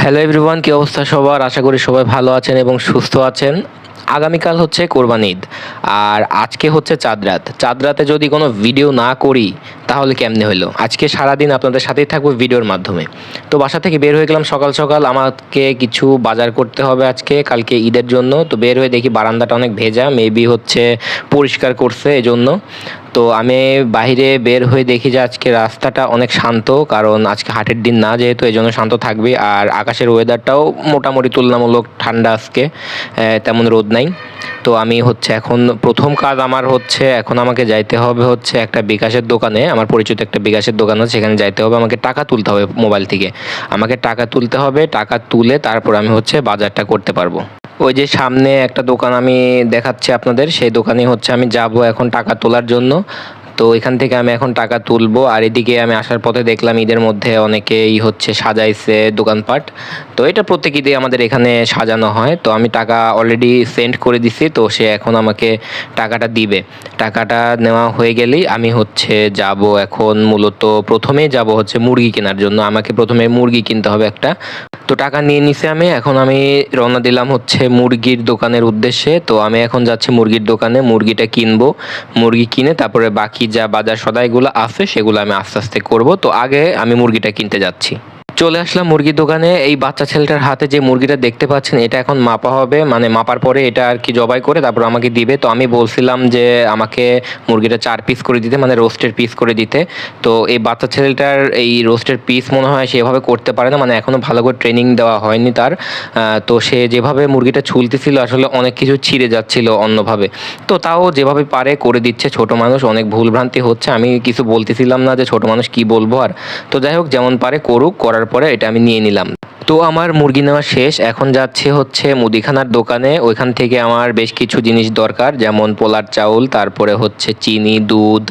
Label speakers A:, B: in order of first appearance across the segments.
A: Hello everyone, কি অবস্থা সবার? আশা করি সবাই ভালো আছেন এবং সুস্থ আছেন। আগামীকাল হচ্ছে কোরবানি ঈদ, আর আজকে হচ্ছে চাঁদ রাত। চাঁদ রাতে যদি কোনো ভিডিও না করি তাহলে কেমনে হইলো? আজকে সারাদিন আপনাদের সাথেই থাকবো ভিডিওর মাধ্যমে। তো বাসা থেকে বের হয়ে গেলাম সকাল সকাল। আমাকে কিছু বাজার করতে হবে আজকে, কালকে ঈদের জন্য। তো বের হয়ে দেখি বারান্দাটা অনেক ভেজা, মেবি হচ্ছে পরিষ্কার করছে এজন্য। তো আমি বাইরে বের হয়ে দেখি যে আজকে রাস্তাটা অনেক শান্ত, কারণ আজকে হাটের দিন না, যেহেতু এই জন্য শান্ত থাকবে। আর আকাশের ওয়েদারটাও মোটামুটি তুলনামূলক ঠান্ডা আজকে, তেমন রোদ নাই। তো আমি হচ্ছে এখন প্রথম কাজ আমার হচ্ছে, এখন আমাকে যাইতে হবে হচ্ছে একটা বিকাশের দোকানে। আমার পরিচিত একটা বিকাশের দোকান আছে, সেখানে যাইতে হবে। আমাকে টাকা তুলতে হবে মোবাইল থেকে। আমাকে টাকা তুলতে হবে, টাকা তুলে তারপর আমি হচ্ছে বাজারটা করতে পারবো। ওই যে সামনে একটা দোকান আমি দেখাচ্ছি আপনাদের, সেই দোকানে হচ্ছে আমি যাব এখন টাকা তোলার জন্য। তো এখান থেকে আমি এখন টাকা তুলবো। আর এদিকে আমি আসার পথে দেখলাম ঈদের মধ্যে অনেকেই হচ্ছে সাজাইছে দোকানপাট। তো এটা প্রত্যেক ঈদে আমাদের এখানে সাজানো হয়। তো আমি টাকা অলরেডি সেন্ড করে দিছি, তো সে এখন আমাকে টাকাটা দিবে। টাকাটা নেওয়া হয়ে গেলেই আমি হচ্ছে যাব। এখন মূলত প্রথমেই যাব হচ্ছে মুরগি কেনার জন্য। আমাকে প্রথমে মুরগি কিনতে হবে একটা। তো টাকা নিয়ে নিছি আমি, এখন আমি রওনা দিলাম হচ্ছে মুরগির দোকানের উদ্দেশ্যে। তো আমি এখন যাচ্ছি মুরগির দোকানে, মুরগিটা কিনবো। মুরগি কিনে তারপরে বাকি যা বাজার সদাইগুলো আছে সেগুলো আমি আস্তে আস্তে করব। তো আগে আমি মুরগিটা কিনতে যাচ্ছি। চলে আসলাম মুরগির দোকানে। এই বাচ্চা ছেলেটার হাতে যে মুরগিটা দেখতে পাচ্ছেন, এটা এখন মাপা হবে, মানে মাপার পরে এটা আর কি জবাই করে তারপর আমাকে দিবে। তো আমি বলছিলাম যে আমাকে মুরগিটা 4 পিস করে দিতে, মানে রোস্টের পিস করে দিতে। তো এই বাচ্চা ছেলেটার এই রোস্টের পিস মনে হয় সেভাবে করতে পারে না, মানে এখনও ভালো করে ট্রেনিং দেওয়া হয়নি তার। তো সে যেভাবে মুরগিটা ছুলতেছিল আসলে অনেক কিছু ছিঁড়ে যাচ্ছিল অন্যভাবে। তো তাও যেভাবে পারে করে দিচ্ছে। ছোট মানুষ, অনেক ভুলভ্রান্তি হচ্ছে, আমি কিছু বলতেছিলাম না যে ছোট মানুষ কি বলবো আর। তো যাই হোক, যেমন পারে করুক, করার পরে এটা আমি নিয়ে নিলাম। তো আমার মুরগি নেওয়া শেষ, এখন যাচ্ছে হচ্ছে মুদিখানার দোকানে। ওইখান থেকে আমার বেশ কিছু জিনিস দরকার, যেমন পোলার চাউল, তারপরে হচ্ছে চিনি, দুধ,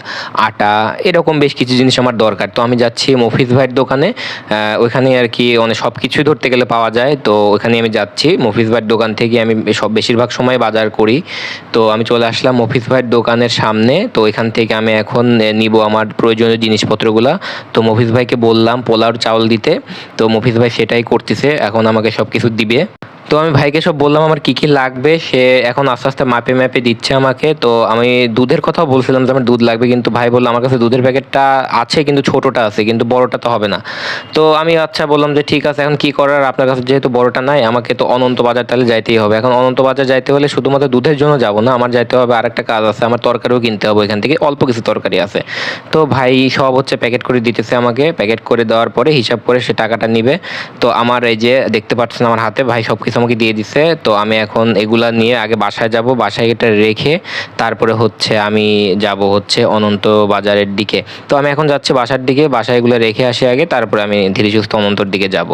A: আটা, এরকম বেশ কিছু জিনিস আমার দরকার। তো আমি যাচ্ছি মফিজ ভাইয়ের দোকানে। ওইখানে আর কি অনেক সব কিছুই ধরতে গেলে পাওয়া যায়। তো ওইখানে আমি যাচ্ছি। মফিজ ভাইয়ের দোকান থেকে আমি বেশিরভাগ সময় বাজার করি। তো আমি চলে আসলাম মফিজ ভাইয়ের দোকানের সামনে। তো এখান থেকে আমি এখন নিব আমার প্রয়োজনীয় জিনিসপত্রগুলো। তো মফিজ ভাইকে বললাম পোলার চাউল দিতে। তো মফিজ ভাই সেটাই করতেছে, এখন আমাকে সব কিছু দিবে। তো আমি ভাইকে সব বললাম আমার কি কি লাগবে, সে এখন আস্তে আস্তে মাপে মাপে দিচ্ছে আমাকে। তো আমি দুধের কথাও বলছিলাম যে আমার দুধ লাগবে, কিন্তু ভাই বললো আমার কাছে দুধের প্যাকেটটা আছে কিন্তু ছোটোটা আছে, কিন্তু বড়টা তো হবে না। তো আমি আচ্ছা বললাম যে ঠিক আছে, এখন কি করার, আপনার কাছে যেহেতু বড়টা নাই, আমাকে তো অনন্ত বাজার তাহলে যাইতেই হবে। এখন অনন্ত বাজার যাইতে হলে শুধুমাত্র দুধের জন্য যাব না, আমার যাইতে হবে আরেকটা কাজ আছে, আমার তরকারিও কিনতে হবে এখান থেকে, অল্প কিছু তরকারি আছে। তো ভাই সব হচ্ছে প্যাকেট করে দিতেছে আমাকে। প্যাকেট করে দেওয়ার পরে হিসাব করে সে টাকাটা নিবে। তো আমার এই যে দেখতে পাচ্ছেন আমার হাতে ভাই সব কিছু আমাকে দিয়ে দিছে। তো আমি এখন এগুলা নিয়ে আগে বাসায় যাব, বাসায় এটা রেখে তারপরে হচ্ছে আমি যাব হচ্ছে অনন্ত বাজারের দিকে। তো আমি এখন যাচ্ছি বাসার দিকে, বাসায় এগুলো রেখে আসি আগে, তারপরে আমি ধীরে সুস্থে অনন্তর দিকে যাব।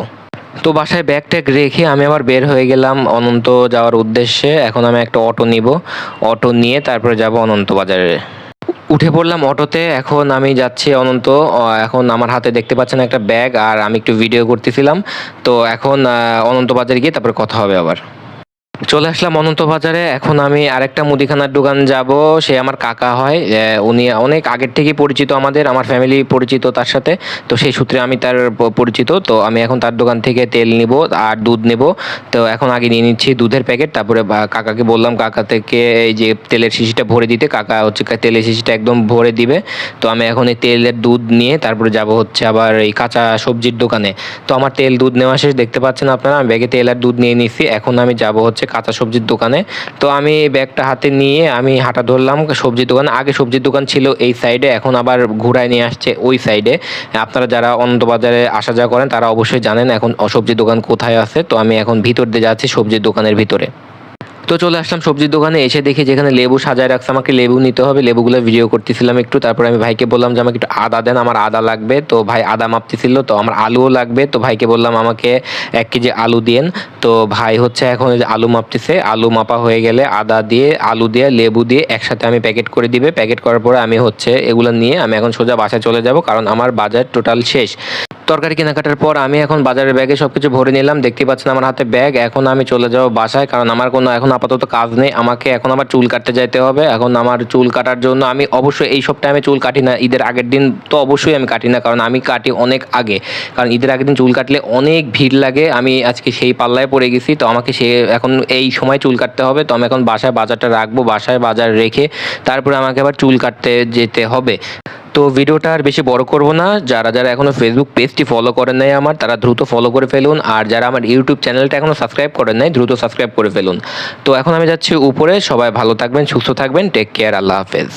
A: তো বাসায় ব্যাগ ট্যাগ রেখে আমি আবার বের হয়ে গেলাম অনন্ত যাওয়ার উদ্দেশ্যে। এখন আমি একটা অটো নিব, অটো নিয়ে তারপরে যাব অনন্ত বাজারে। উঠে পড়লাম অটোতে, এখন আমি যাচ্ছি অনন্ত। এখন আমার হাতে দেখতে পাচ্ছেন একটা ব্যাগ, আর আমি একটু ভিডিও করতেছিলাম। তো এখন অনন্ত বাজারে গিয়ে তারপরে কথা হবে আবার। চলে আসলাম অনন্ত বাজারে। এখন আমি আরেকটা মুদিখানার দোকান যাব, সে আমার কাকা হয়। উনি অনেক আগের থেকেই পরিচিত, আমার ফ্যামিলি পরিচিত তার সাথে। তো সেই সূত্রে আমি তার পরিচিত। তো আমি এখন তার দোকান থেকে তেল নিব আর দুধ নেব। তো এখন আগে নিয়ে নিচ্ছি দুধের প্যাকেট, তারপরে কাকাকে বললাম কাকা থেকে এই যে তেলের শিশিটা ভরে দিতে। কাকা হচ্ছে তেলের শিশিটা একদম ভরে দিবে। তো আমি এখন এই তেলের দুধ নিয়ে তারপরে যাব হচ্ছে আবার এই কাঁচা সবজির দোকানে। তো আমার তেল দুধ নেওয়া শেষ, দেখতে পাচ্ছেন আপনারা, আমি ব্যাগে তেল আর দুধ নিয়ে নিছি। এখন আমি যাব হচ্ছে কাঁচা সবজির দোকানে। তো আমি ব্যাগটা হাতে নিয়ে আমি হাঁটা ধরলাম সবজির দোকানে। আগে সবজির দোকান ছিল এই সাইডে, এখন আবার ঘুরায় নিয়ে আসছে ওই সাইডে। আপনারা যারা অনন্ত বাজারে আসা যাওয়া করেন তারা অবশ্যই জানেন এখন সবজির দোকান কোথায় আছে। তো আমি এখন ভিতর দিয়ে যাচ্ছি সবজির দোকানের ভিতরে। তো চলে আসলাম সবজির দোকানে, এসে দেখি যেখানে লেবু সাজায় রাখছে, আমাকে লেবু নিতে হবে। লেবুগুলো ভিডিও করতেছিলাম একটু। তারপরে আমি ভাইকে বললাম যে আমাকে একটু আদা দেন, আমার আদা লাগবে। তো ভাই আদা মাপতেছিল। তো আমার আলুও লাগবে, তো ভাইকে বললাম আমাকে 1 কেজি আলু দিয়েন। তো ভাই হচ্ছে এখন আলু মাপতেছে। আলু মাপা হয়ে গেলে আদা দিয়ে, আলু দিয়ে, লেবু দিয়ে একসাথে আমি প্যাকেট করে দিবে। প্যাকেট করার পরে আমি হচ্ছে এগুলো নিয়ে আমি এখন সোজা বাসায় চলে যাব, কারণ আমার বাজার টোটাল শেষ। তরকারি কেনাকাটার পর আমি এখন বাজারের ব্যাগে সব কিছু ভরে নিলাম। দেখতে পাচ্ছেন আমার হাতে ব্যাগ। এখন আমি চলে যাব বাসায়, কারণ আমার কোনো এখন আপাতত কাজ নেই। আমাকে এখন আবার চুল কাটতে যাইতে হবে। এখন আমার চুল কাটার জন্য আমি অবশ্যই এই সপ্তাহে আমি চুল কাটি না, ঈদের আগের দিন তো অবশ্যই আমি কাটি না, কারণ আমি কাটি অনেক আগে। কারণ ঈদের আগের দিন চুল কাটলে অনেক ভিড় লাগে। আমি আজকে সেই পাল্লায় পড়ে গেছি, তো আমাকে এখন এই সময় চুল কাটতে হবে। তো আমি এখন বাসায় বাজারটা রাখবো, বাসায় বাজার রেখে তারপরে আমাকে আবার চুল কাটতে যেতে হবে। তো ভিডিওটা আর বেশি বড় করব না। যারা যারা এখনও ফেসবুক পেজটি ফলো করেন নাই আমার, তারা দ্রুত ফলো করে ফেলুন। আর যারা আমার ইউটিউব চ্যানেলটা এখনও সাবস্ক্রাইব করেন নাই, দ্রুত সাবস্ক্রাইব করে ফেলুন। তো এখন আমি যাচ্ছি উপরে। সবাই ভালো থাকবেন, সুস্থ থাকবেন। Take care. আল্লাহ হাফেজ।